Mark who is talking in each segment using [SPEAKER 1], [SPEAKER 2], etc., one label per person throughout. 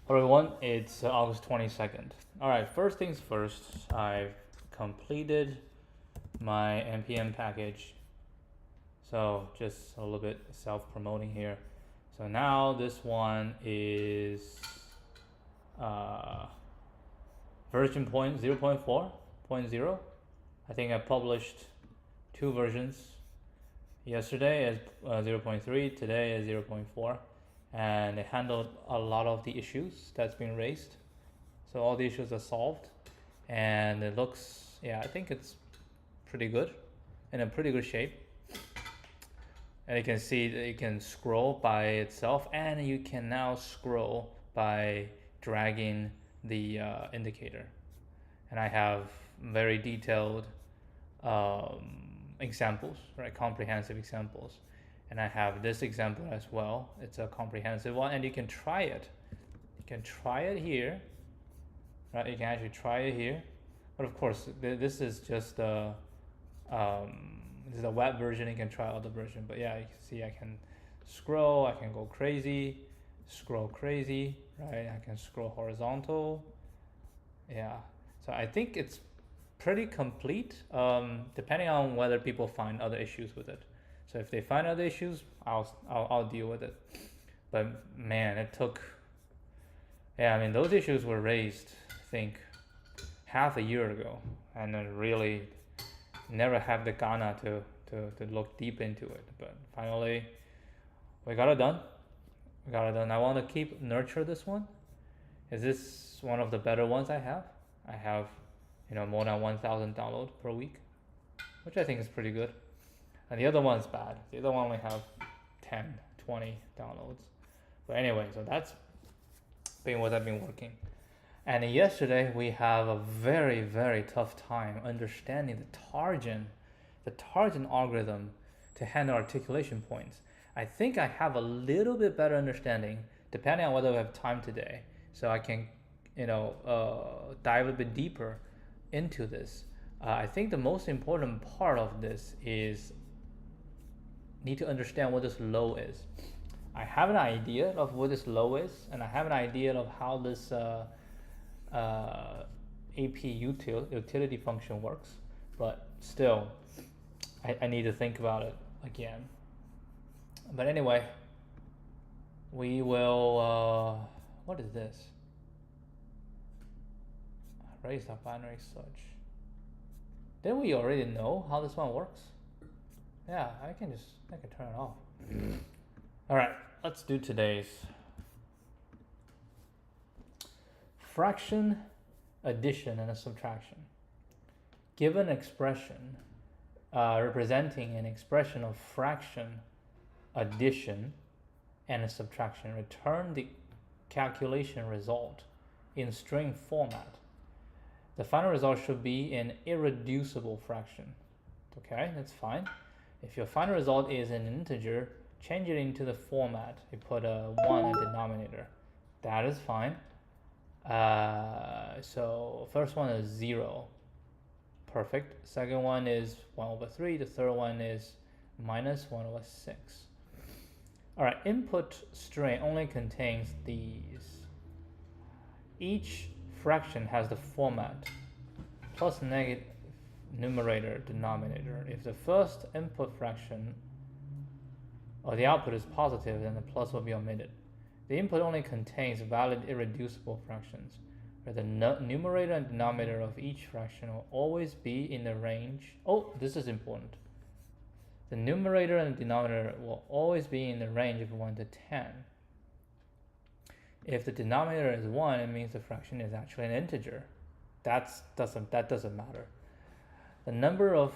[SPEAKER 1] Hello everyone, it's August 22nd. Alright, first things first, I've completed my npm package. So just a little bit self-promoting here. So now this one is version 0.4.0. I think I published two versions yesterday as 0.3, today as 0.4. And it handled a lot of the issues that's been raised. So all the issues are solved, and it looks, yeah, I think it's pretty good, in a pretty good shape. And you can see that you can scroll by itself, and you can now scroll by dragging the indicator. And I have very detailed examples, right? Comprehensive examples. And I have this example as well. It's a comprehensive one, and you can try it. You can try it here, right? You can actually try it here, but of course, this is just this is a web version. You can try other version, but yeah, you can see I can scroll. I can go crazy, scroll crazy, right? I can scroll horizontal. Yeah, so I think it's pretty complete. Depending on whether people find other issues with it. So if they find other issues, I'll deal with it. But man, it took. Yeah, I mean those issues were raised, I think, half a year ago, and I really never have the Ghana to look deep into it. But finally, we got it done. We got it done. I want to keep nurture this one. Is this one of the better ones I have? I have, more than 1,000 downloads per week, which I think is pretty good. And the other one's bad. The other one only have 10, 20 downloads. But anyway, so that's been what I've been working. And yesterday we have a very, very tough time understanding the target algorithm to handle articulation points. I think I have a little bit better understanding depending on whether we have time today. So I can, dive a bit deeper into this. I think the most important part of this is need to understand what this low is. I have an idea of what this low is, and I have an idea of how this AP utility function works, but still, I need to think about it again. But anyway, we will. What is this? Raise the binary search. Didn't we already know how this one works? Yeah, I can turn it off. All right, let's do today's fraction addition and a subtraction. Given expression representing an expression of fraction addition and a subtraction, return the calculation result in string format. The final result should be an irreducible fraction. Okay, that's fine. If your final result is an integer, change it into the format. You put a 1 in denominator. That is fine. So first one is 0. Perfect. Second one is 1 over 3. The third one is minus 1 over 6. All right, input string only contains these. Each fraction has the format plus negative numerator denominator. If the first input fraction or the output is positive, then the plus will be omitted. The input only contains valid irreducible fractions, where the numerator and denominator of each fraction will always be in the range. Oh, this is important. The numerator and denominator will always be in the range of 1 to 10. If the denominator is 1, it means the fraction is actually an integer. That doesn't matter. The number of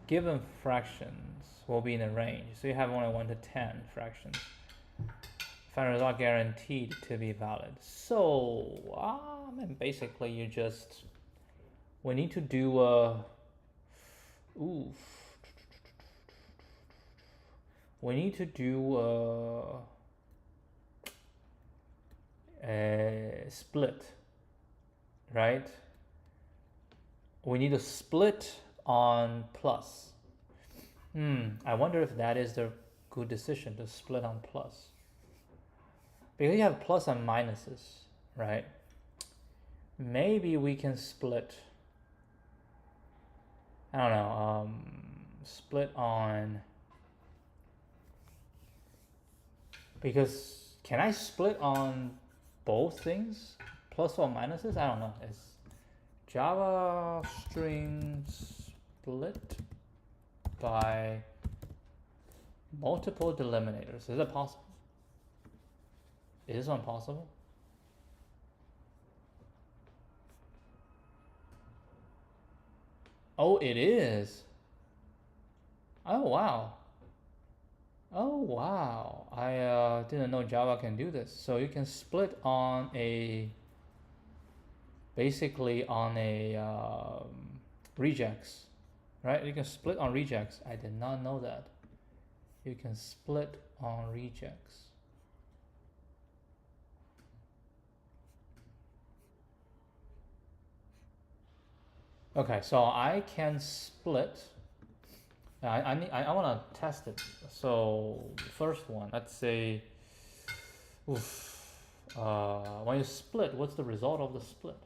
[SPEAKER 1] given fractions will be in a range. So you have only 1 to 10 fractions. Final result guaranteed to be valid. So, basically we need to do we need to do a split, right? We need to split on plus. I wonder if that is the good decision to split on plus. Because you have plus and minuses, right? Maybe we can split. I don't know. Split on, because can I split on both things, plus or minuses? I don't know. It's Java string split by multiple delimiters. Is it possible? Is this one possible? Oh, it is. Oh, wow. Oh, wow. I didn't know Java can do this. So you can split on a, basically on a regex, right? You can split on regex. I did not know that. You can split on regex. Okay, so I can split. I want to test it. So first one, let's say, when you split, what's the result of the split?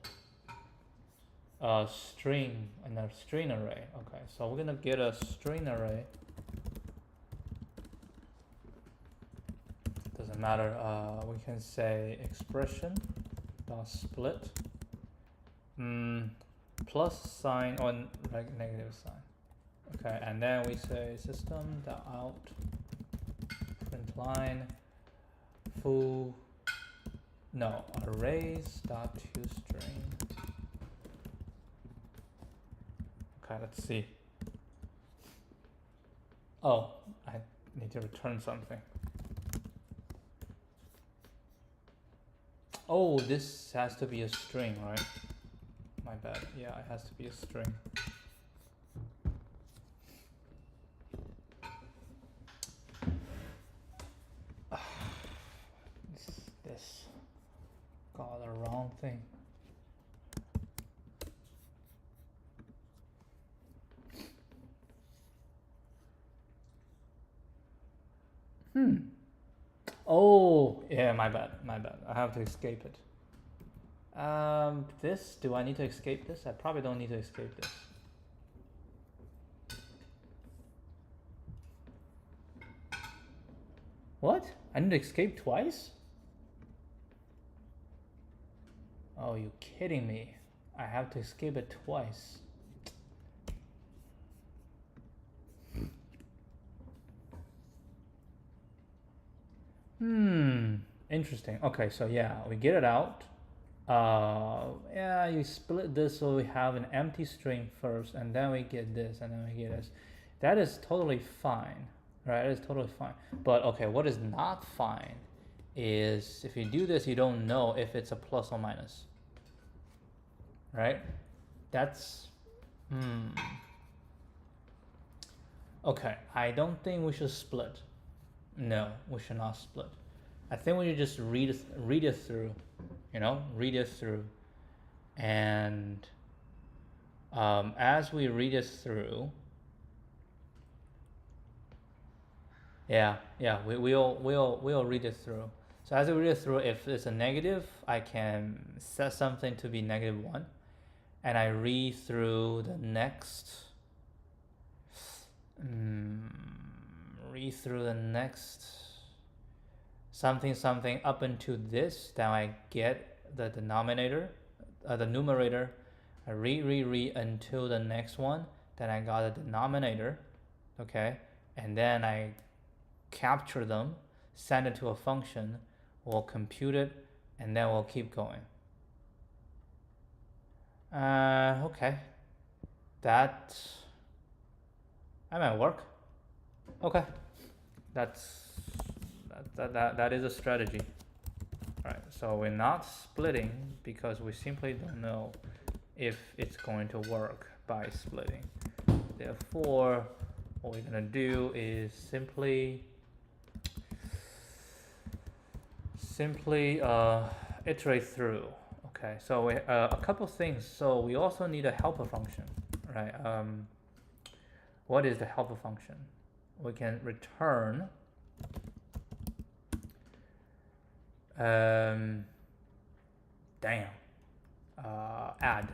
[SPEAKER 1] String and a string array. Okay, so we're gonna get a string array. Doesn't matter. We can say expression dot split plus sign or negative sign. Okay, and then we say system dot out print line full arrays dot toString. Okay, let's see. Oh, I need to return something. Oh, this has to be a string, right? My bad. Yeah, it has to be a string. This got the wrong thing. Oh, yeah, my bad. I have to escape it. This, do I need to escape this? I probably don't need to escape this. What? I need to escape twice? Oh, you kidding me? I have to escape it twice. Interesting. Okay, so yeah, we get it out. Yeah, you split this so we have an empty string first, and then we get this, and then we get this. That is totally fine, right? It is totally fine. But okay, what is not fine is if you do this, you don't know if it's a plus or minus, right? That's okay. I don't think we should split. No, we should not split. I think we should just read it through, read it through, and as we read it through, we'll read it through. So as we read it through, if it's a negative, I can set something to be -1, and I read through the next. Read through the next something up into this, then I get the denominator, the numerator. I read until the next one, then I got a denominator, okay, and then I capture them, send it to a function, we'll compute it, and then we'll keep going. Okay, that might work. Okay, that is a strategy. All right, so we're not splitting because we simply don't know if it's going to work by splitting. Therefore, what we're gonna do is simply iterate through. Okay, so we, a couple things. So we also need a helper function, right? What is the helper function? We can return damn, add.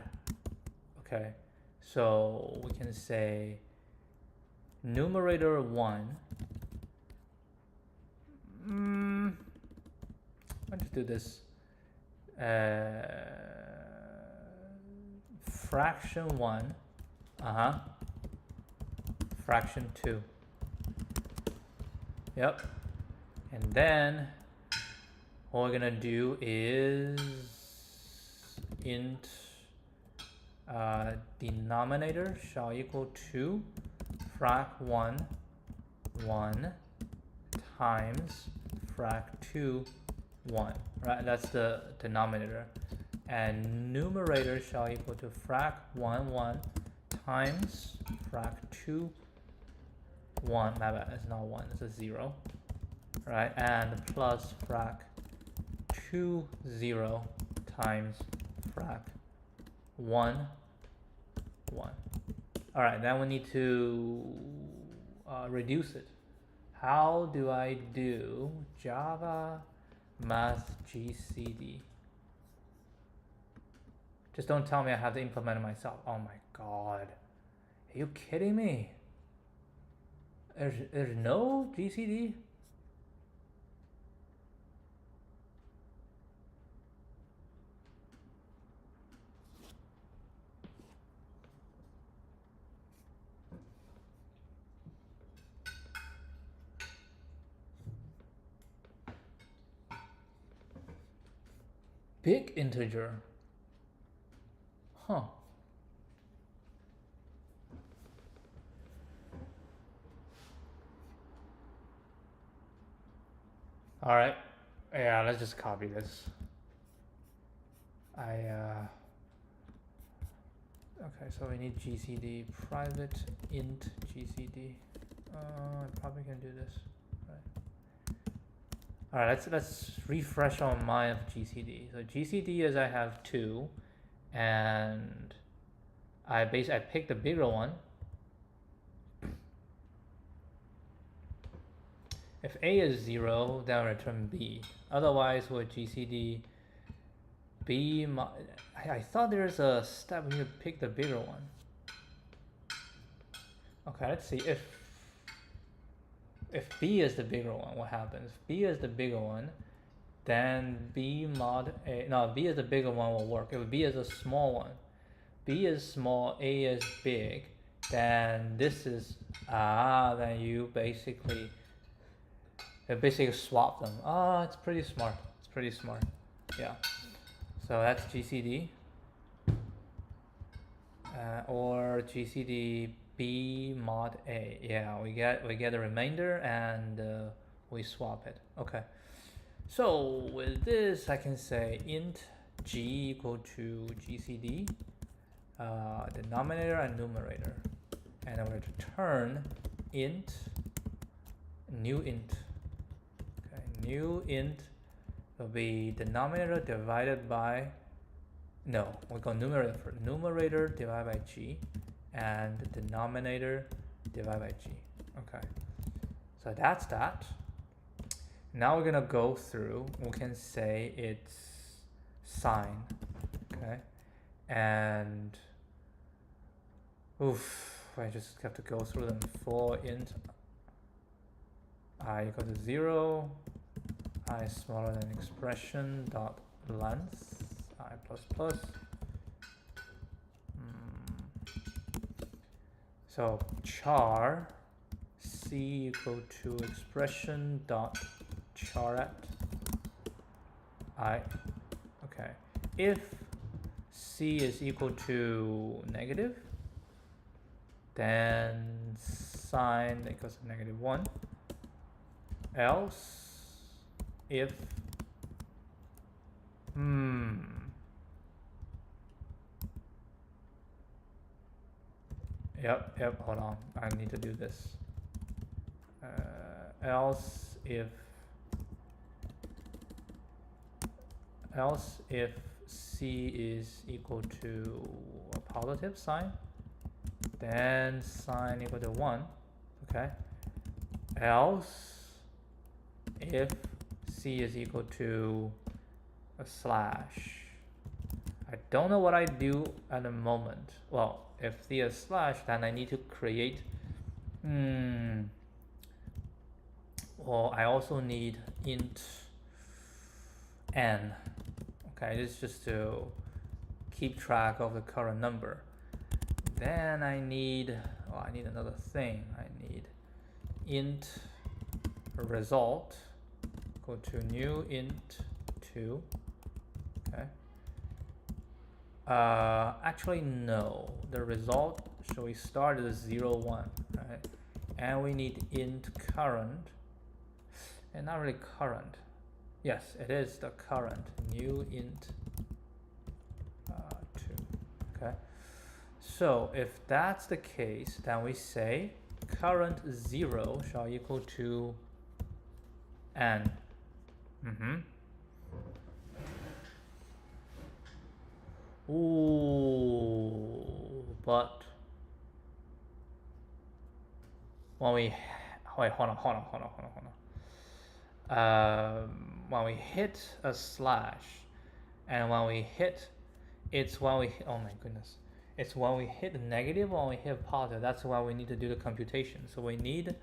[SPEAKER 1] Okay, so we can say numerator 1. Let's do this. Fraction 1. Fraction 2. Yep. And then what we're gonna do is int denominator shall equal to frac1 1 times frac2 1, right? That's the denominator. And numerator shall equal to frac1 1 times frac2 1. My bad, it's not 1, it's a 0, right? And plus frac2 0 times frac1 1. All right, then we need to reduce it. How do I do Java math GCD? Just don't tell me I have to implement it myself. Oh my god. Are you kidding me? There's no GCD? Big integer. Huh. All right. Yeah, let's just copy this. Okay, so we need GCD private int GCD. I probably can do this. All right, let's refresh our mind of GCD. So GCD is I have 2, and I pick the bigger one. If A is 0, then return B. Otherwise, with GCD, B. I thought there's a step we need to pick the bigger one. Okay, let's see if B is the bigger one, what happens? If B is the bigger one, then B mod A. No, B is the bigger one will work. If B is a small one, B is small, A is big, then this is then you basically swap them. It's pretty smart. It's pretty smart. Yeah. So that's GCD. Or GCD B mod A. Yeah, we get a remainder and we swap it. Okay. So with this, I can say int G equal to GCD, denominator and numerator, and I will return int new int. Okay, new int will be denominator divided by. No, we go numerator for numerator divided by G, and denominator divided by G. Okay, so that's that. Now we're gonna go through. We can say it's sign. Okay, and I just have to go through them. For int I equal to 0, I smaller than expression dot length. I plus plus. So char c equal to expression dot charet I. Okay. If c is equal to negative, then sign equals to -1. Else, if Yep, hold on. I need to do this. Else if c is equal to a positive sign, then sign equal to 1. Okay. Else if c is equal to a slash, I don't know what I do at the moment. Well, if there's slash, then I need to create. Well, I also need int n. Okay, this is just to keep track of the current number. Then I need another thing. I need int result go to new int 2. Okay. Actually no. The result, so we start at 0, 1, right? And we need int current. And not really current. Yes, it is the current. New int 2. Okay. So if that's the case, then we say current 0 shall equal to n. Ooh, but when we wait, hold on. When we hit a slash, and when we hit, it's when we oh my goodness, it's when we hit negative, when we hit positive. That's why we need to do the computation. So we need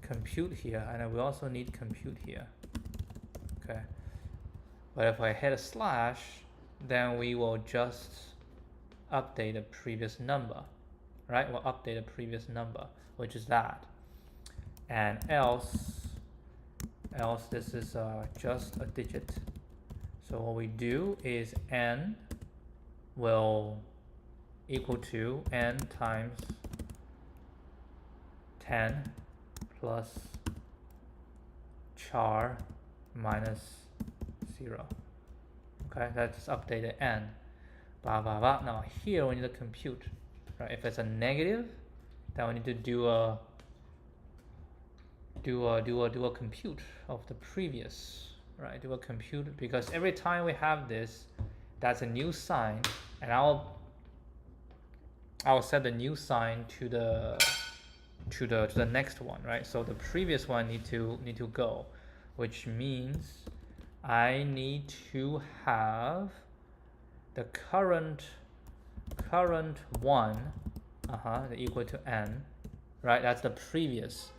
[SPEAKER 1] compute here, and we also need compute here. Okay, but if I hit a slash, then we will just update the previous number, right? We'll update the previous number, which is that. And else this is just a digit. So what we do is n will equal to n times 10 plus char minus 0. Okay, that's updated n. Now here we need to compute, right? If it's a negative, then we need to do a compute of the previous, right? Do a compute, because every time we have this, that's a new sign, and I'll set the new sign to the next one, right? So the previous one need to go, which means I need to have the current one equal to n, right? That's the previous,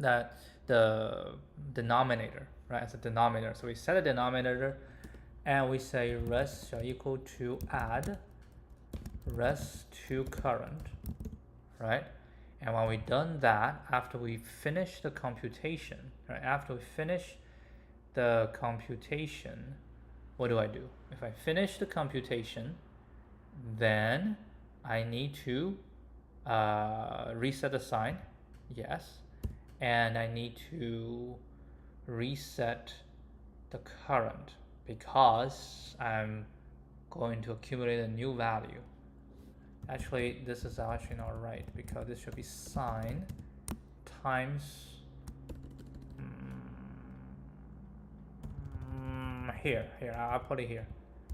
[SPEAKER 1] that the denominator, right? It's a denominator. So we set a denominator, and we say res shall equal to add res to current, right? And when we've done that, after we finish the computation, right? After we finish the computation, what do I do? If I finish the computation, then I need to reset the sign, yes, and I need to reset the current, because I'm going to accumulate a new value. Actually, this is actually not right, because this should be sign times here I'll put it here.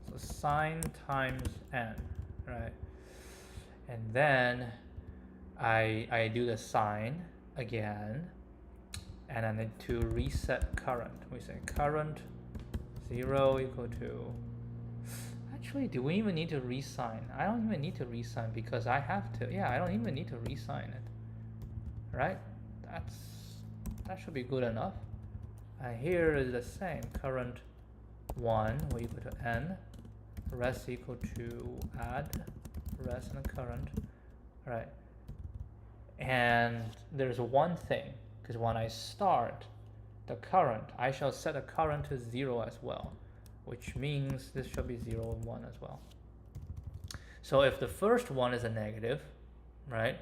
[SPEAKER 1] So sign times n, right? And then I do the sign again, and I need to reset current. We say current 0 equal to, actually, do we even need to resign? I don't even need to resign, because I have to. Yeah, I don't even need to resign it, right? That should be good enough. And here is the same. Current 1 will equal to n, res equal to add res and current, right? And there's one thing, because when I start the current, I shall set the current to 0 as well, which means this should be 0 and 1 as well. So if the first one is a negative, right,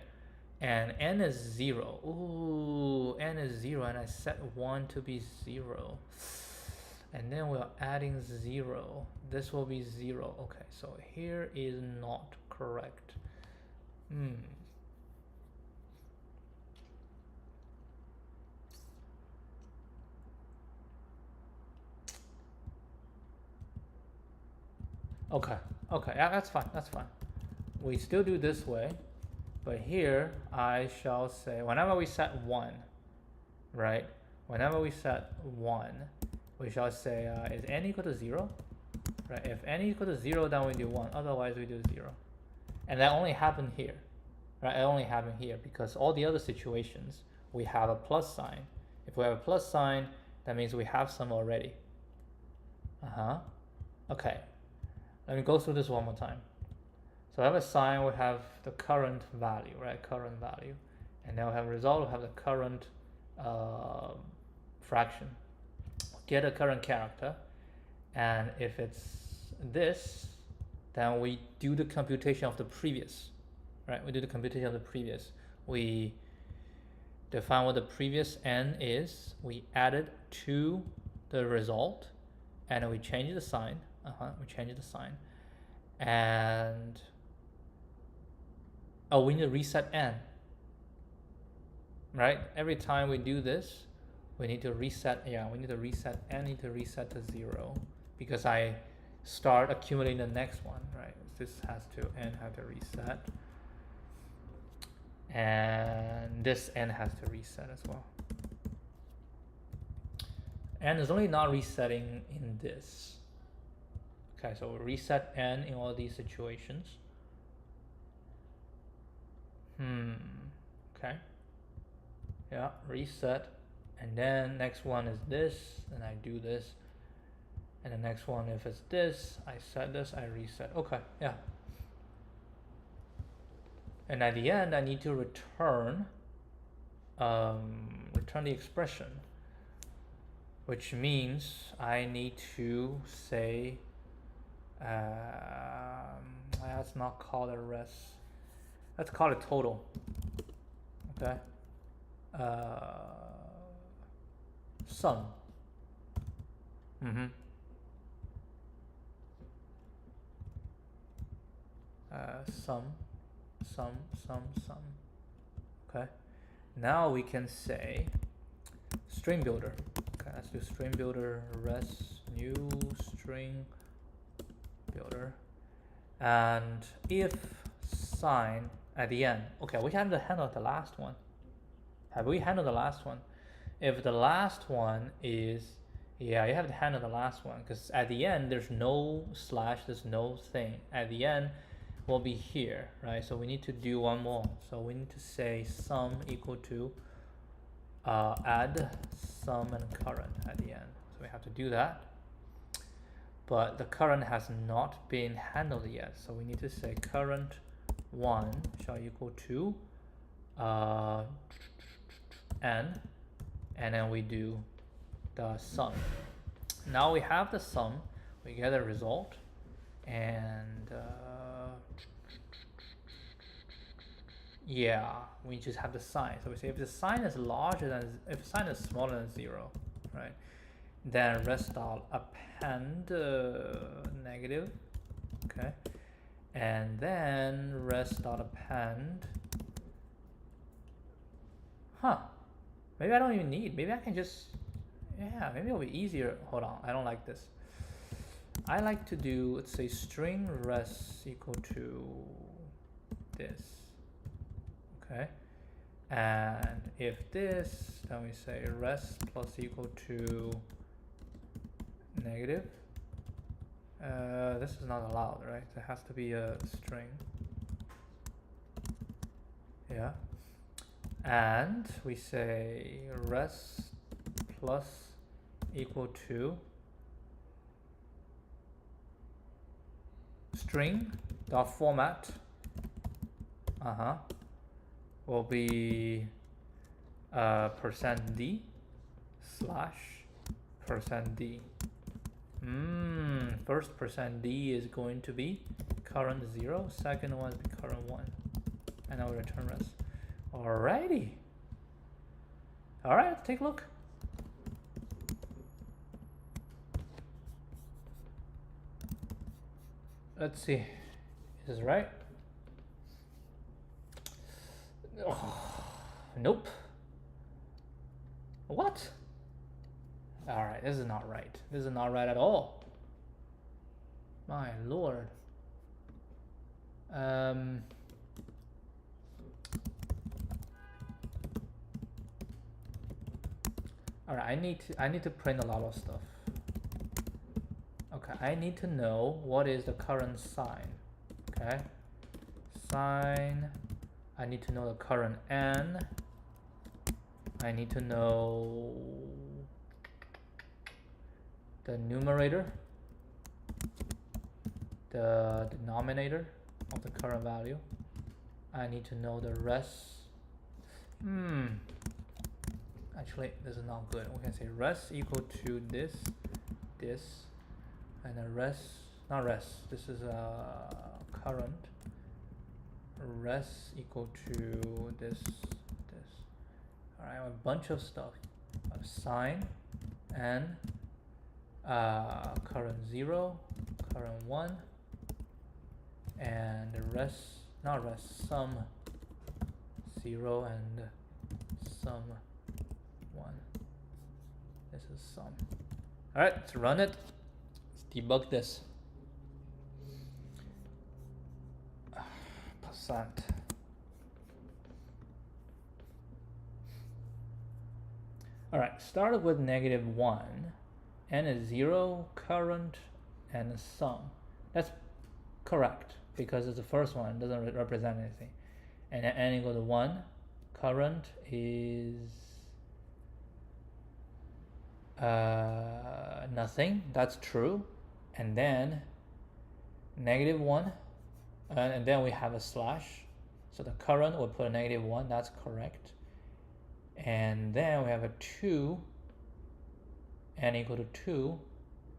[SPEAKER 1] and n is 0, ooh, n is 0, and I set 1 to be 0, and then we're adding 0, this will be 0. Okay, so here is not correct. Okay, that's fine, we still do this way, but here I shall say, whenever we set 1, right, whenever we set 1, we shall say is n equal to 0, right? If n equal to 0, then we do 1, otherwise we do 0. And that only happened here, right? It only happened here because all the other situations, we have a plus sign. If we have a plus sign, that means we have some already. Okay, let me go through this one more time. So I have a sign, we have the current value, right? Current value. And now we have a result, we have the current fraction. Get a current character. And if it's this, then we do the computation of the previous, right? We do the computation of the previous. We define what the previous n is. We add it to the result, and we change the sign. We change the sign. And we need to reset n, right? Every time we do this, we need to reset. We need to reset n. Need to reset to 0 because I start accumulating the next one, right? This has to n have to reset, and this n has to reset as well. N is only not resetting in this. Okay, so we reset n in all these situations. Okay. Yeah, reset, and then next one is this, and I do this, and the next one, if it's this, I set this, I reset. Okay, yeah. And at the end, I need to return the expression, which means I need to say, let's not call it res, let's call it total. Okay. Sum. Sum. Okay. Now we can say string builder. Okay, let's do string builder res new string builder. And if sign at the end. Okay, we have to handle the last one. Have we handled the last one? If the last one is, yeah, you have to handle the last one because at the end there's no slash, there's no thing. At the end will be here, right? So we need to do one more. So we need to say sum equal to add sum and current at the end. So we have to do that. But the current has not been handled yet. So we need to say current 1 shall equal to n, and then we do the sum. Now we have the sum, we get a result, and yeah, we just have the sign. So we say if the sign is larger than, if the sign is smaller than 0, right, then res.append negative, okay, and then res.append, maybe I don't even need, maybe I can just, yeah, maybe it'll be easier. Hold on, I don't like this. I like to do, let's say string res equal to this, okay, and if this, then we say res plus equal to negative. This is not allowed, right? It has to be a string. Yeah. And we say res plus equal to string dot format will be %d slash %d. First %d is going to be current 0, second one is current 1, and I'll return res. Alrighty. Alright, let's take a look. Let's see. Is this right? Oh, nope. What? Alright, this is not right. This is not right at all. My lord. Alright, I need to print a lot of stuff. Okay. Okay, I need to know what is the current sign. Okay, sign. I need to know the current n. I need to know the numerator, the denominator of the current value. I need to know the rest. Actually, this is not good. We can say rest equal to this, and the rest, not rest. This is current. Rest equal to this. All right, a bunch of stuff. Sign and current 0, current 1, and the rest, not rest, sum 0 and sum 1. This is sum. All right, let's run it. Let's debug this. Percent. All right, start with -1, n is 0, current, and sum. That's correct because it's the first one, it doesn't represent anything. And then n equal to 1, current is nothing, that's true. And then -1, and then we have a slash. So the current will put a -1, that's correct. And then we have a 2, n equal to 2.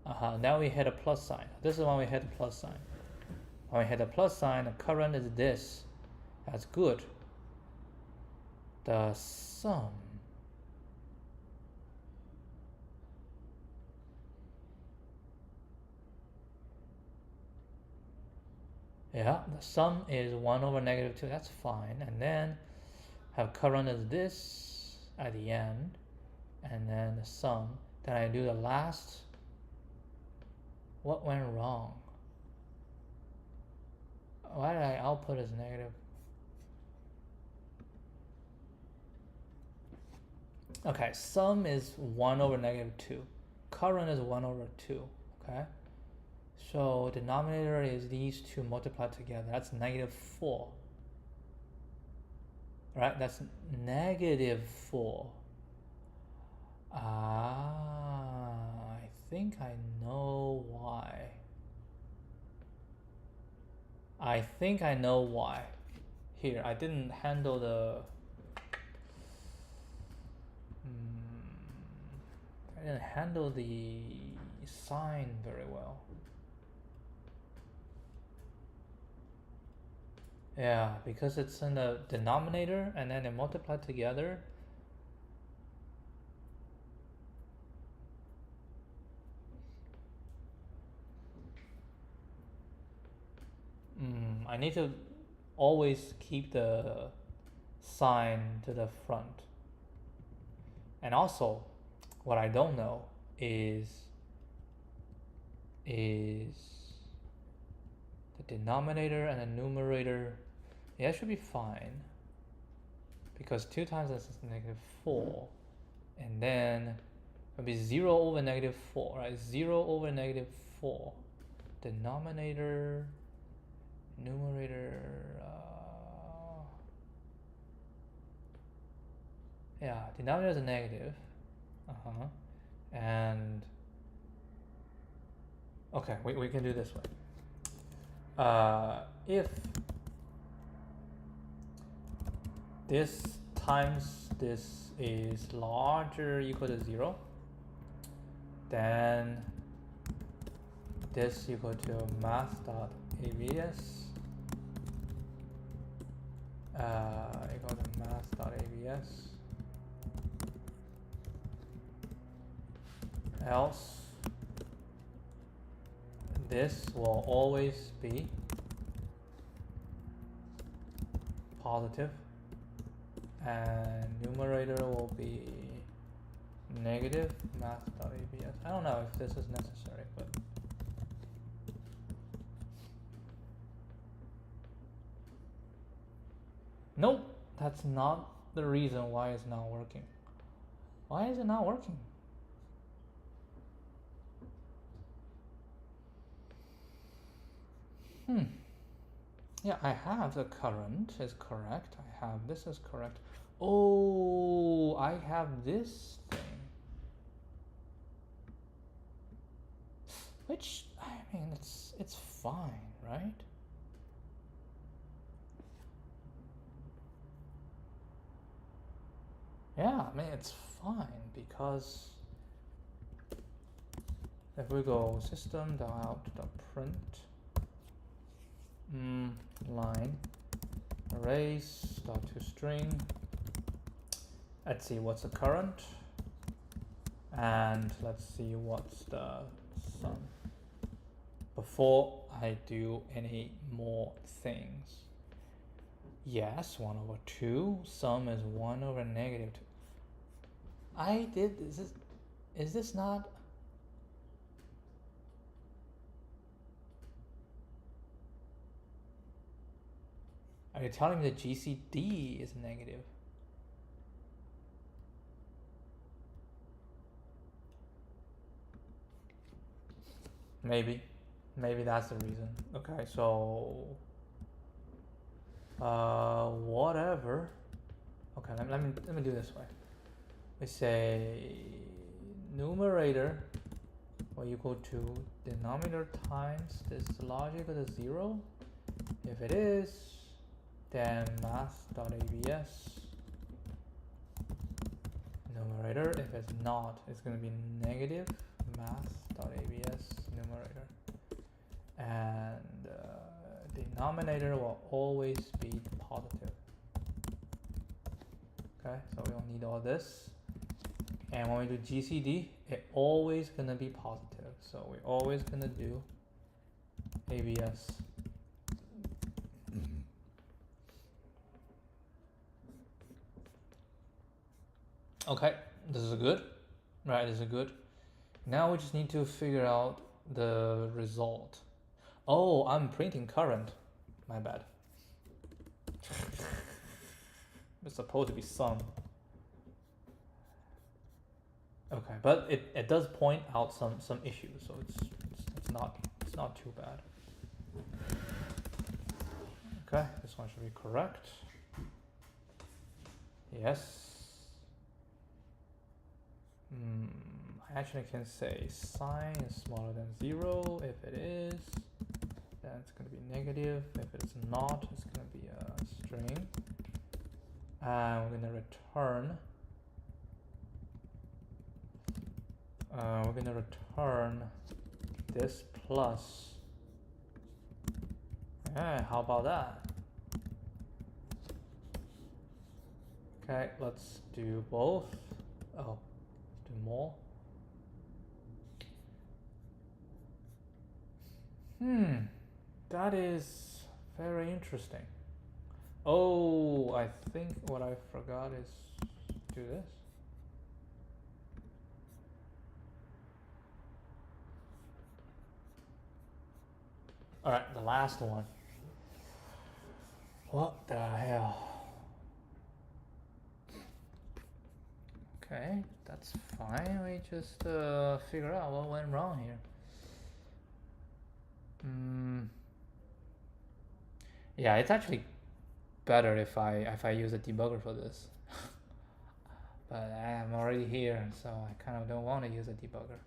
[SPEAKER 1] Now we hit a plus sign. This is when we hit the plus sign. When we hit the plus sign, the current is this. That's good. The sum. Yeah, the sum is 1 over -2. That's fine. And then have current as this at the end, and then the sum. Then I do the last. What went wrong? Why did I output as negative? Okay, sum is 1 over -2. Current is 1 over 2. Okay, so denominator is these two multiplied together. That's -4. Right, that's -4. I think I know why. Here, I didn't handle the sign very well. Yeah, because it's in the denominator and then they multiply together. I need to always keep the sign to the front. And also, what I don't know is the denominator and the numerator. Yeah, it should be fine. Because 2 times this is -4. And then it'll be 0 over -4, right? 0 over -4. Denominator, numerator, yeah, denominator is a negative. And okay, we can do this way. If this times this is larger or equal to 0, then this equal to math.abs equal to math.abs, else this will always be positive and numerator will be negative math.abs. I don't know if this is necessary, but nope, that's not the reason why it's not working. Why is it not working? Yeah, I have the current is correct. I have this is correct. Oh, I have this thing. Which, I mean, it's fine, right? Yeah, I mean, it's fine because if we go system.out.print line arrays.toString, let's see what's the current, and let's see what's the sum before I do any more things. Yes, 1 over 2. Sum is 1 over negative 2. I did this. Is this not? Are you telling me the GCD is negative? Maybe that's the reason. Okay, so whatever. Okay, let me do this way. We say numerator will equal to denominator times this logical to 0. If it is, then math.abs numerator. If it's not, it's going to be negative math.abs numerator, and denominator will always be positive. Okay, so we don't need all this. And when we do GCD, it's always gonna be positive. So we're always gonna do ABS. Okay, this is good, right? This is good. Now we just need to figure out the result. Oh, I'm printing current. My bad. It's supposed to be sum. Okay, but it does point out some issues, so it's not too bad. Okay, this one should be correct. Yes. I actually can say sign is smaller than 0. If it is, then it's going to be negative. If it's not, it's going to be a string. And we're going to return. We're going to return this plus. Yeah, how about that? Okay, let's do both. Oh, let's do more. That is very interesting. Oh, I think what I forgot is do this. All right, the last one. What the hell? Okay, that's fine. We just figure out what went wrong here. Yeah, it's actually better if I use a debugger for this. But I'm already here, so I kind of don't want to use a debugger.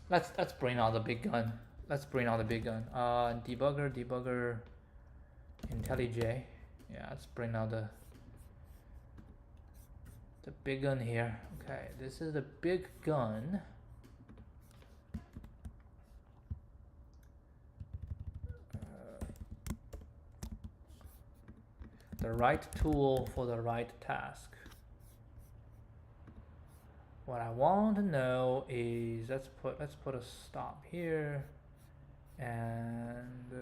[SPEAKER 1] Let's bring out the big gun. Let's bring out the big gun. Debugger, IntelliJ. Yeah, let's bring out the big gun here. Okay, this is the big gun. The right tool for the right task. What I want to know is let's put a stop here, and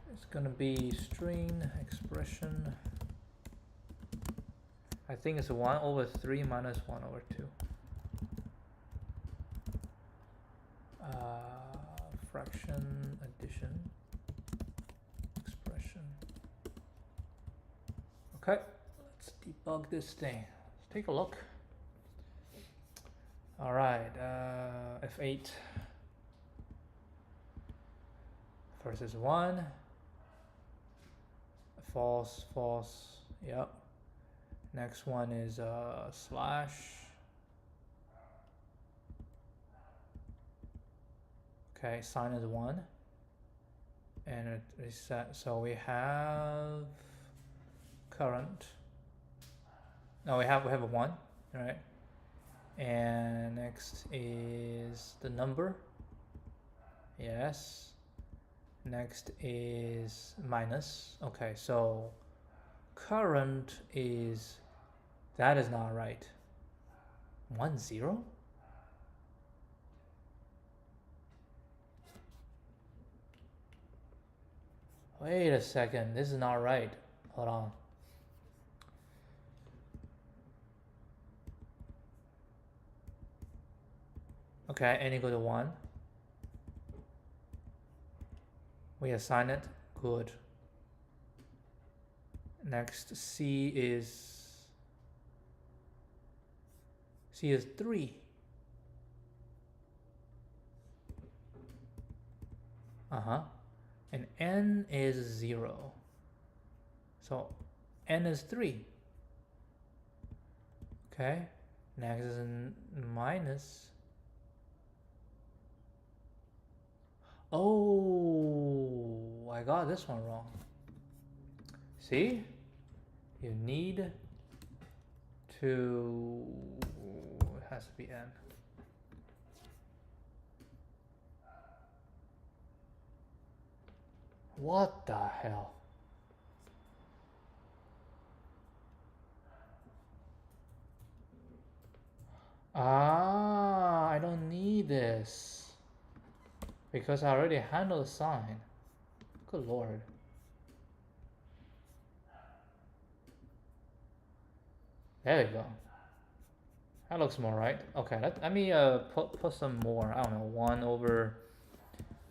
[SPEAKER 1] it's gonna be string expression. I think it's 1 over 3 minus 1 over 2. Fraction addition expression. Okay. Debug this thing. Let's take a look. All right, F8 versus 1. False, false. Yep. Next one is slash. Okay, sign is 1. And it reset. So we have current. No, we have a 1, right? And next is the number. Yes. Next is minus. Okay, so current is, that is not right. 1 0. Wait a second, this is not right. Hold on. Okay, n equal to 1. We assign it. Good. Next, C is 3. And n is 0. So n is 3. Okay. Next is minus. Oh, I got this one wrong. See? You need to, it has to be n. What the hell? Ah, I don't need this because I already handled the sign. Good lord. There we go. That looks more right. Okay, let me put some more. I don't know, 1 over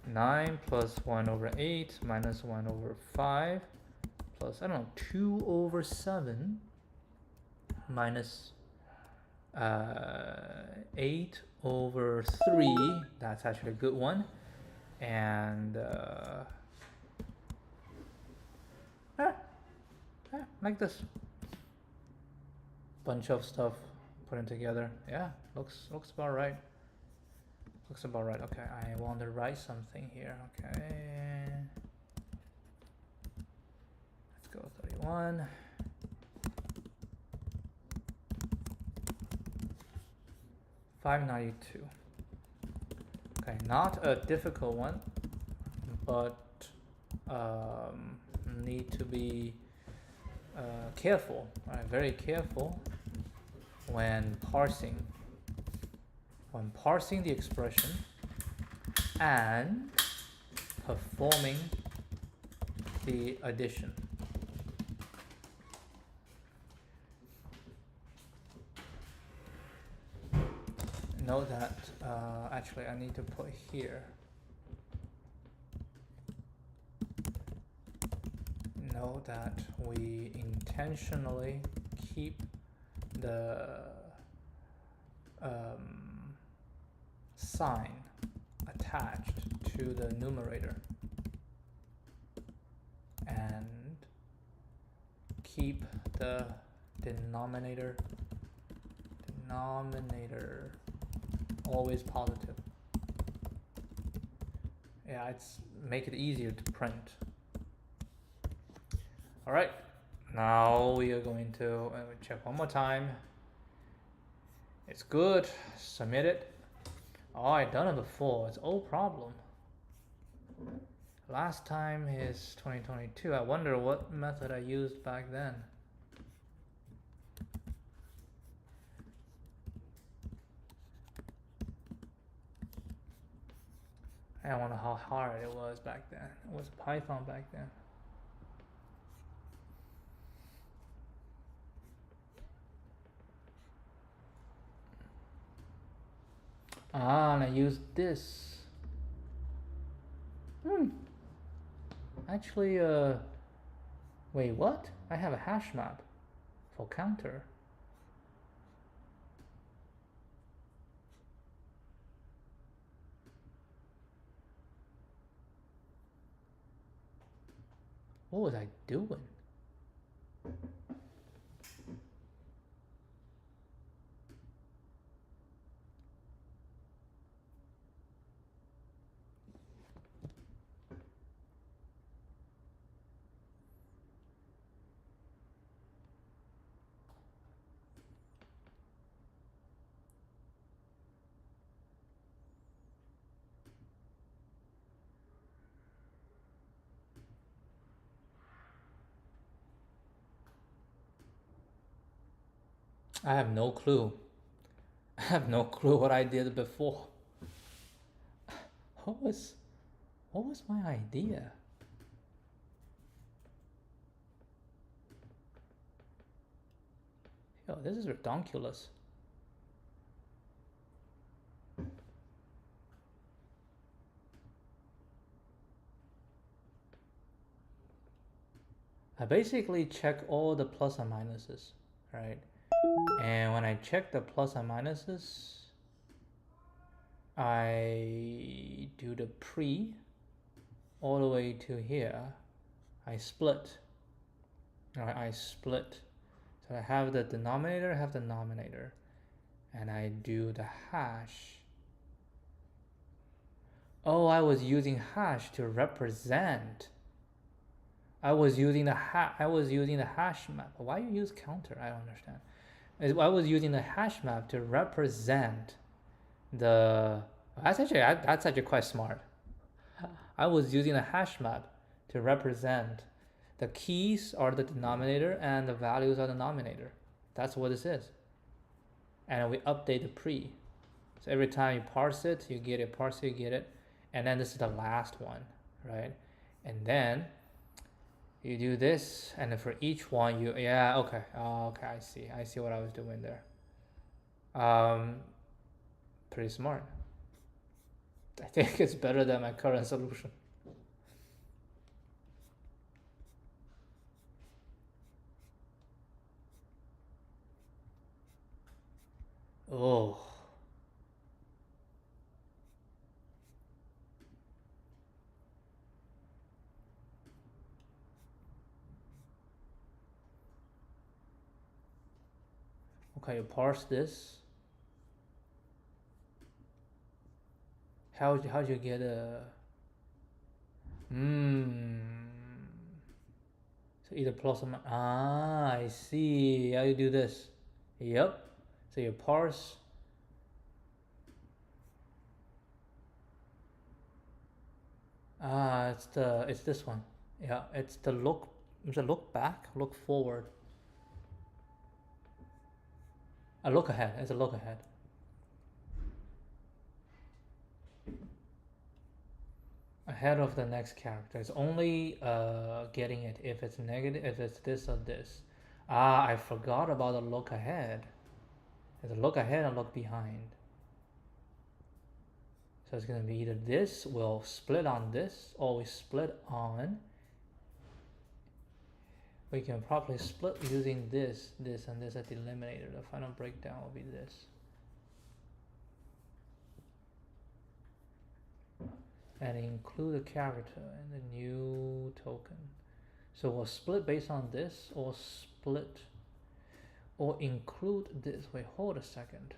[SPEAKER 1] 9 plus 1 over 8 minus 1 over 5 plus, I don't know, 2 over 7 minus 8 over 3. That's actually a good one. And like this. Bunch of stuff put in together. Yeah, looks about right. Looks about right. Okay, I want to write something here. Okay, let's go 31. $5.92. Okay, not a difficult one, but need to be careful. Right, very careful when parsing the expression and performing the addition. Note that actually I need to put here. Note that we intentionally keep the sign attached to the numerator and keep the denominator always positive. Yeah, it's make it easier to print. All right, now we are going to check one more time. It's good. Submit it. Oh, I done it before. It's old problem. Last time is 2022. I wonder what method I used back then. I wonder how hard it was back then. It was Python back then. Ah, and I used this. Actually, wait, what? I have a hash map for counter. What was I doing? I have no clue. I have no clue what I did before. What was my idea? Yo, this is ridiculous. I basically check all the plus and minuses, right? And when I check the plus and minuses, I do the pre all the way to here. I split. Right, I split. So I have the denominator, I have the numerator, and I do the hash. Oh, I was using hash to represent. I was using the hash map. Why you use counter? I don't understand. I was using the hash map to represent the. That's actually quite smart. I was using a hash map to represent the keys are the denominator and the values are the denominator. That's what this is. And we update the pre. So every time you parse it, you get it, parse it, you get it. And then this is the last one, right? And then you do this, and then for each one you, yeah, okay. Oh, okay, I see what I was doing there. Pretty smart. I think it's better than my current solution. Oh. Okay, you parse this. How'd you get a? So either plus or minus. Ah, I see. How you do this? Yep. So you parse. Ah, it's this one. Yeah, it's the look. It's a look back, look forward. A look ahead. It's a look ahead. Ahead of the next character. It's only getting it if it's negative, if it's this or this. Ah, I forgot about the look ahead. There's a look ahead and look behind. So it's going to be either this, we'll split on this, or we split on. We can probably split using this, this, and this as the eliminator. The final breakdown will be this. And include a character in the new token. So we'll split based on this, or split, or include this. Wait, hold a second.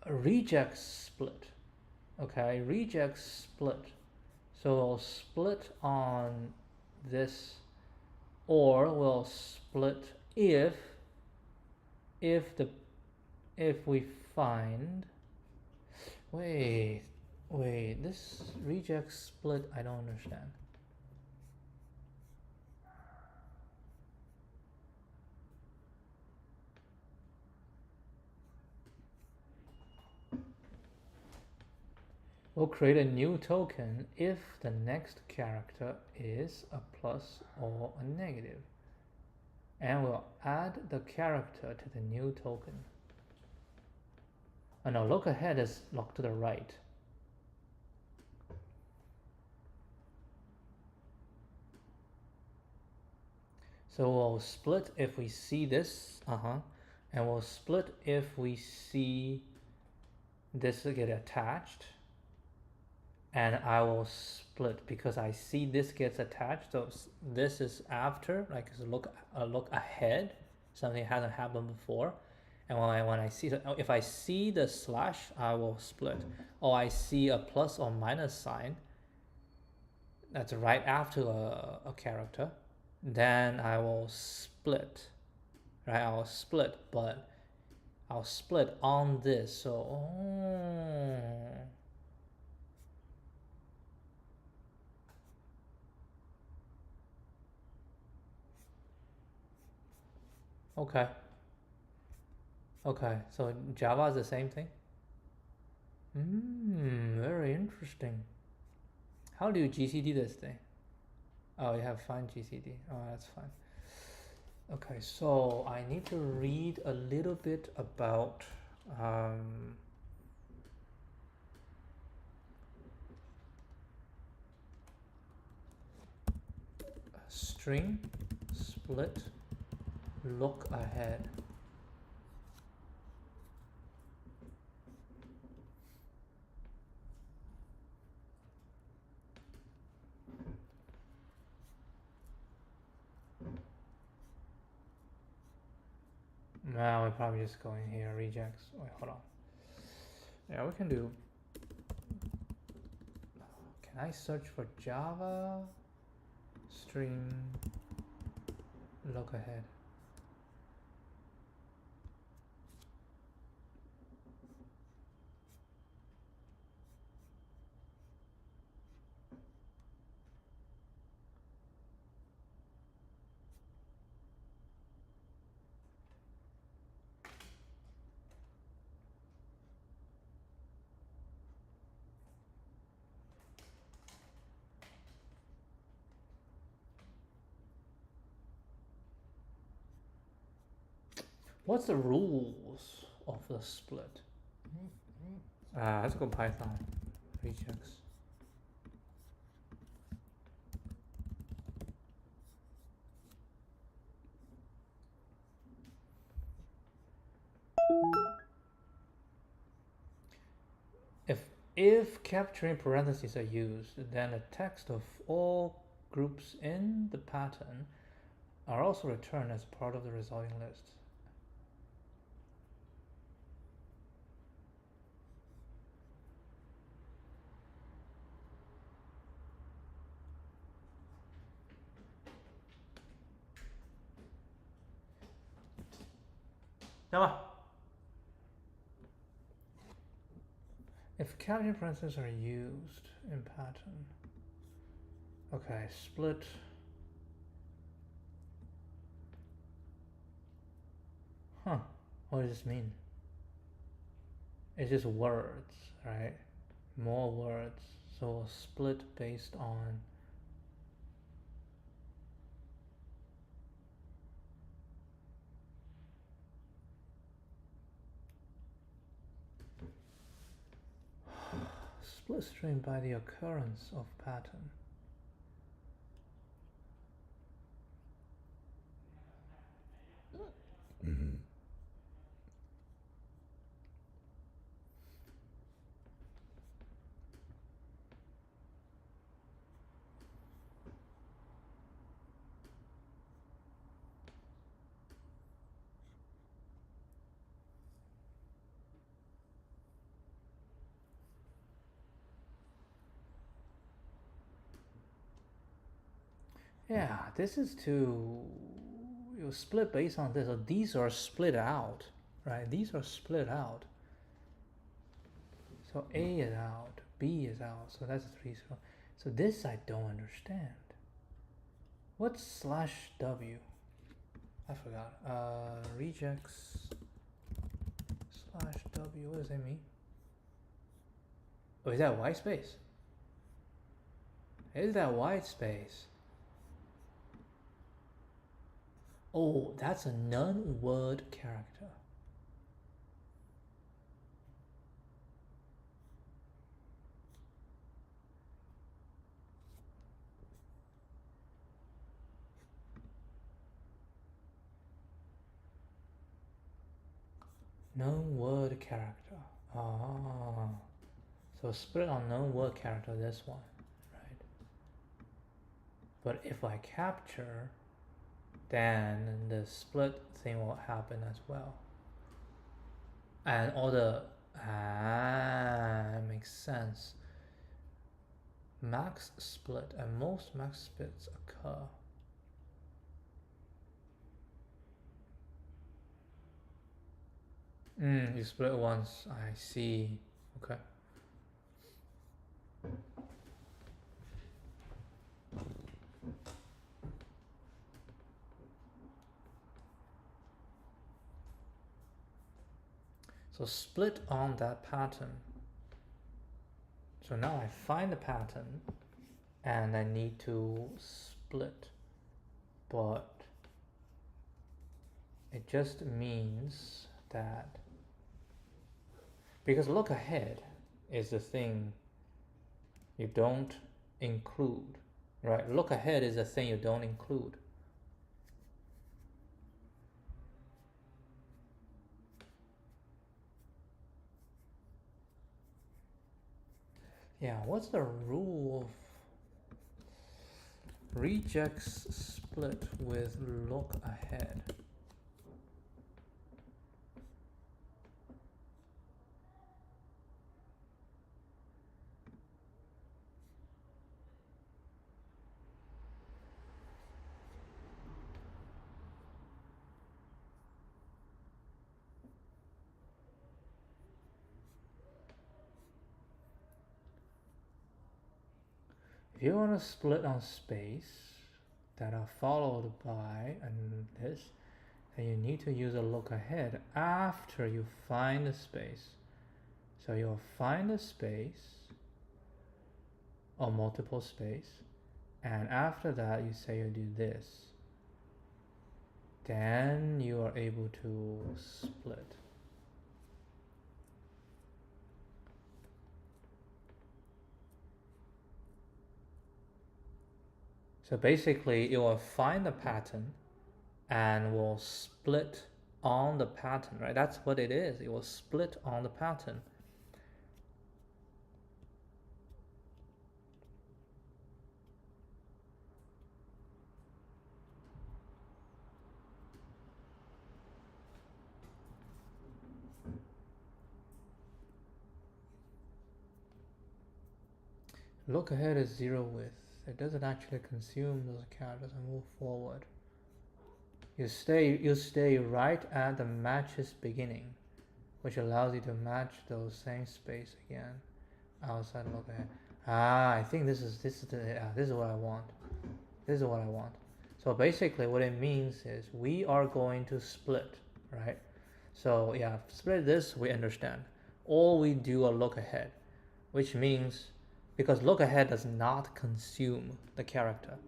[SPEAKER 1] Regex split. Okay, regex split. So we'll split on this, or we'll split if we find. Wait, this regex split, I don't understand. We'll create a new token if the next character is a plus or a negative. And we'll add the character to the new token. Oh no, look ahead is locked to the right. So we'll split if we see this, and we'll split if we see this get attached, and I will split because I see this gets attached. So this is after, like a look ahead, something hasn't happened before. And when I see, if I see the slash, I will split. Or I see a plus or minus sign that's right after a character, then I will split, right? I will split, but I'll split on this. So okay. Okay, so Java is the same thing? Very interesting. How do you GCD this thing? Oh, you have find GCD. Oh, that's fine. Okay, so I need to read a little bit about string split look ahead. Now we probably just go in here, regex. Wait, hold on. Yeah, we can do. Can I search for Java string look ahead? What's the rules of the split? Let's go Python. Regex. If capturing parentheses are used, then the text of all groups in the pattern are also returned as part of the resulting list. If capturing parentheses are used in pattern, okay, split. What does this mean? It's just words, right? More words. So we'll split based on split string by the occurrence of pattern. Yeah, this is to you split based on this. So these are split out, right? These are split out. So A is out, B is out. So that's 3. So this I don't understand. What's slash W? I forgot. Regex slash W. What does that mean? Oh, is that white space? Is that white space? Oh, that's a non-word character. known word character. Ah, so split on known word character, this one, right? But if I capture, then the split thing will happen as well. And all the, makes sense. Max split, and most max splits occur. You split once, I see. Okay. So split on that pattern. So now I find the pattern and I need to split, but it just means that because look ahead is the thing you don't include, right? Look ahead is the thing you don't include. Yeah, what's the rule of regex split with look ahead? If you want to split on space that are followed by this, then you need to use a look ahead after you find the space. So you'll find a space or multiple space, and after that you say you do this. Then you are able to split. So basically it will find the pattern and will split on the pattern, right? That's what it is. It will split on the pattern. Look ahead is zero width. It doesn't actually consume those characters and move forward. You stay right at the match's beginning, which allows you to match those same space again outside look ahead. I think this is what I want. This is what I want. So basically what it means is we are going to split, right? So yeah, split this we understand. Or we do a look ahead, which means because look ahead does not consume the character.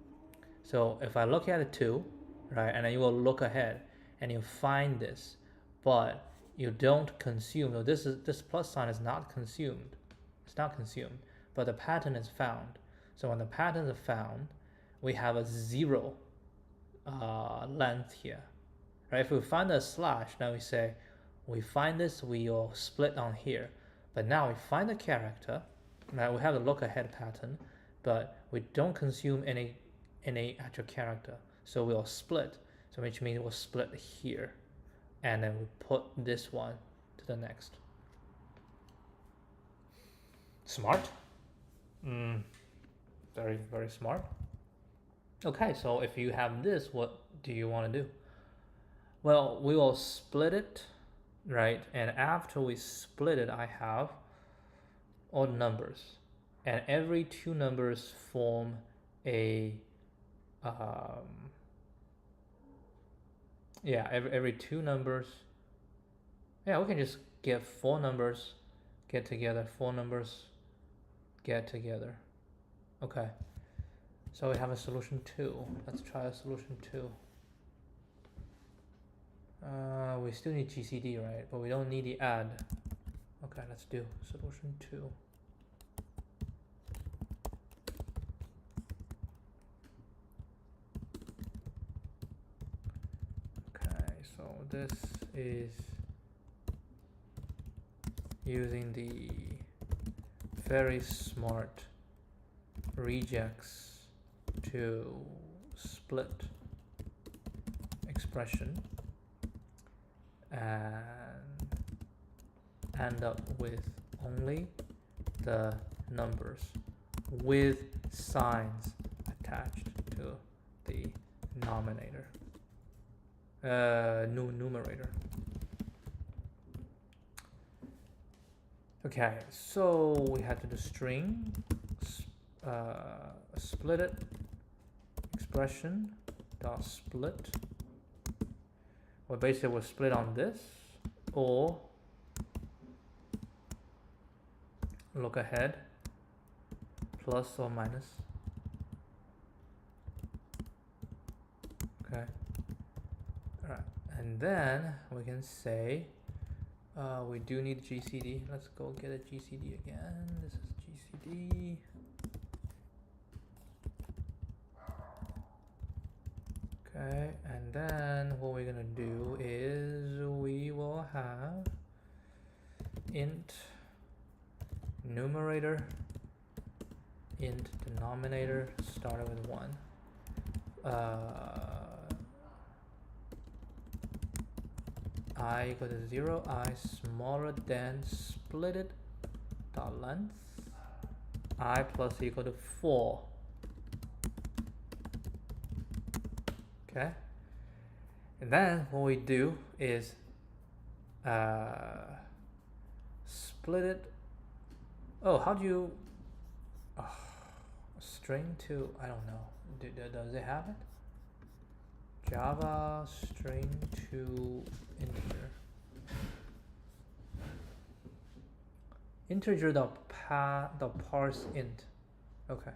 [SPEAKER 1] So if I look at it too, right, and then you will look ahead and you find this, but you don't consume. So this plus sign is not consumed. It's not consumed, but the pattern is found. So when the pattern is found, we have a zero length here, right? If we find a slash, now we say we find this, we will split on here. But now we find the character. Now we have the look ahead pattern, but we don't consume any actual character, so we'll split. So which means we'll split here, and then we put this one to the next. Smart. Very, very smart. Okay, so if you have this, what do you want to do? Well, we will split it, right? And after we split it, I have all the numbers, and every two numbers form a every two numbers, we can just get four numbers get together, four numbers get together. Okay, so we have a solution 2. Let's try a solution 2. We still need GCD, right? But we don't need the add. Okay, let's do solution 2. Okay, so this is using the very smart regex to split expression and end up with only the numbers with signs attached to the numerator. Okay, so we had to do string split it expression dot split. Well, basically we'll split on this or look ahead plus or minus. Okay, all right, and then we can say we do need GCD. Let's go get a GCD again. This is GCD. Okay, and then what we're gonna do is we will have int numerator, int denominator started with 1. I equal to 0, I smaller than split it dot length, I plus equal to 4. Okay, and then what we do is split it. Oh, how do you string to, I don't know, does it have it? Java string to integer. Integer dot parse int. Okay.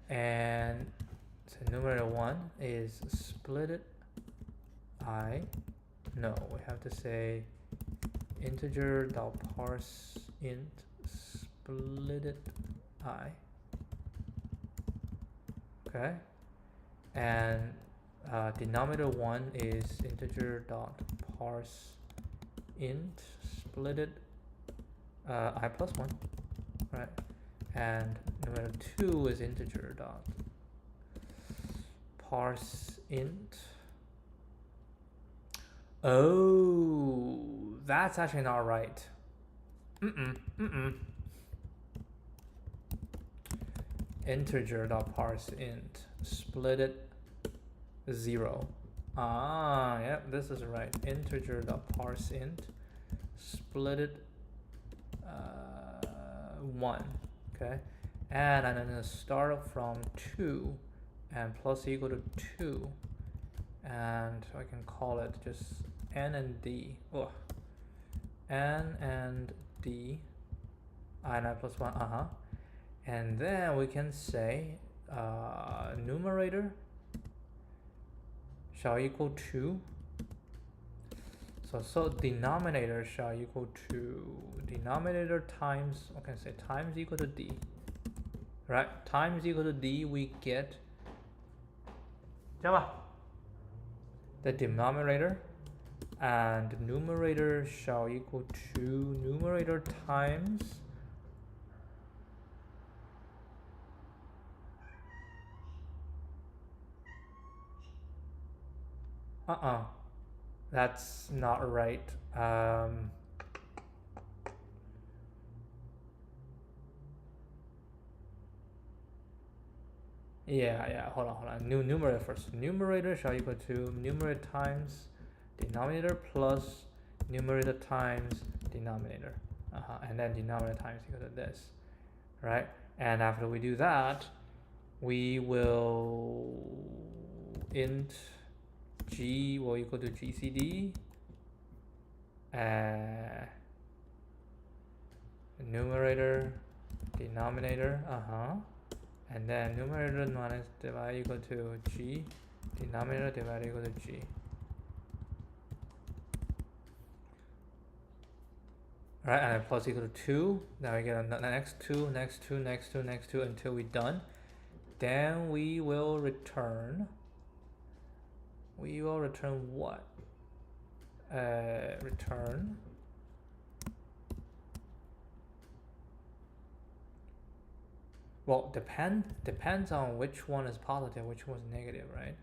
[SPEAKER 1] And so numerator 1 is split it no, we have to say integer dot parse int split it okay, and denominator 1 is integer dot parse int split it I plus 1, right? And numerator 2 is integer dot parse int. Oh, that's actually not right. Integer dot parse int split it 0. Yeah, this is right. Integer dot parse int split it 1. Okay, and I'm gonna start from 2 and plus equal to 2, and I can call it just n and d. Oh, n and d, and I plus 1. And then we can say numerator shall equal to, so denominator shall equal to denominator times, okay, say times equal to d, right? Times equal to d, we get the denominator, and numerator shall equal to numerator times that's not right. Yeah, hold on. Numerator first. Numerator shall equal to numerator times denominator plus numerator times denominator. And then denominator times equal to this, right? And after we do that, we will int g will equal to GCD numerator denominator and then numerator minus divide equal to g, denominator divide equal to g. Right, and plus equal to 2. Now we get the next 2, next 2, next 2, next 2 until we're done. Then we will return. We will return what? Return Well, depends on which one is positive, which one is negative, right?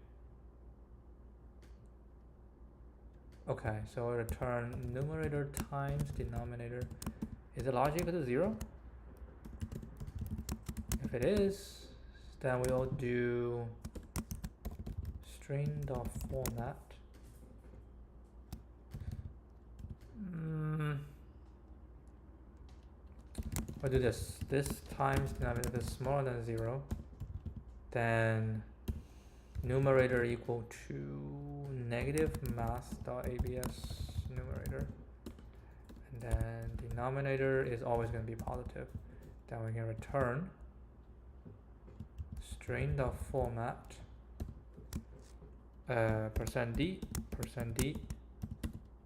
[SPEAKER 1] Okay, so we return numerator times denominator. Is it logical to 0? If it is, then we'll do string.format. We'll do this. This times denominator is smaller than 0. Then numerator equal to negative math.abs numerator. And then denominator is always going to be positive. Then we can return string.format %d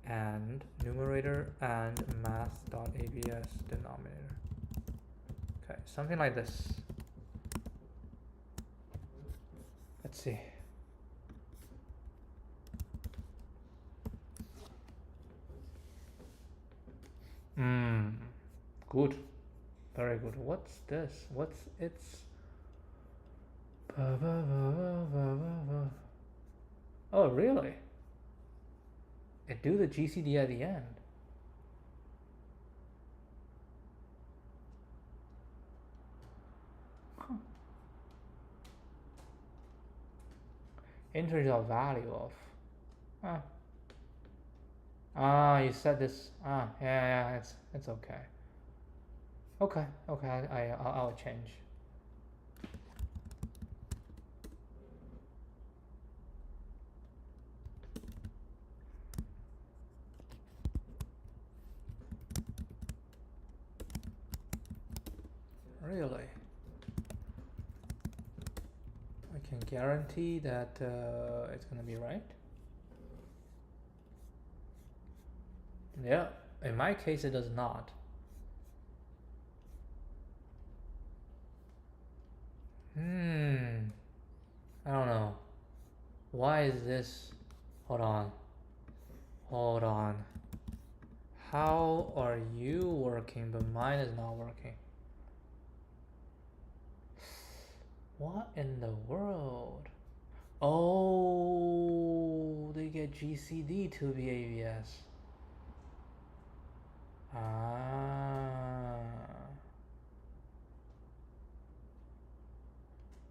[SPEAKER 1] and numerator and math.abs denominator. Okay, something like this. Let's see. Good. Very good. What's this? What's its? Oh, really? It do the GCD at the end. Huh. Integer value of. You said this. Yeah, it's okay. Okay, I'll change. Really? I can guarantee that it's gonna be right. Yeah, in my case it does not. I don't know. Why is this? Hold on. How are you working but mine is not working? What in the world? Oh, they get GCD to be ABS.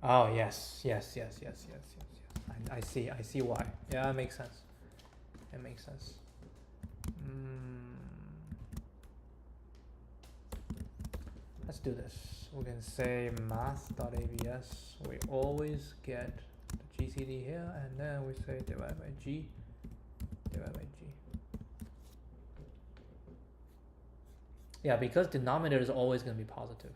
[SPEAKER 1] Oh, yes. I see why. Yeah, it makes sense. Let's do this. We can say math.abs. We always get the GCD here, and then we say divide by G. Yeah, because denominator is always going to be positive.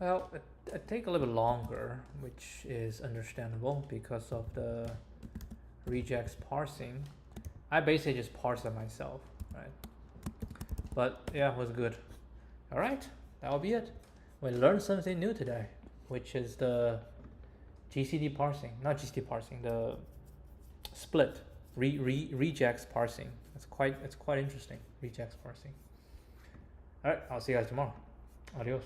[SPEAKER 1] Well, it takes a little bit longer, which is understandable because of the regex parsing. I basically just parse it myself, right? But yeah, it was good. All right, that will be it. We learned something new today, which is the GCD parsing, not GCD parsing, the split regex parsing. It's quite interesting, regex parsing. All right, I'll see you guys tomorrow. Adios.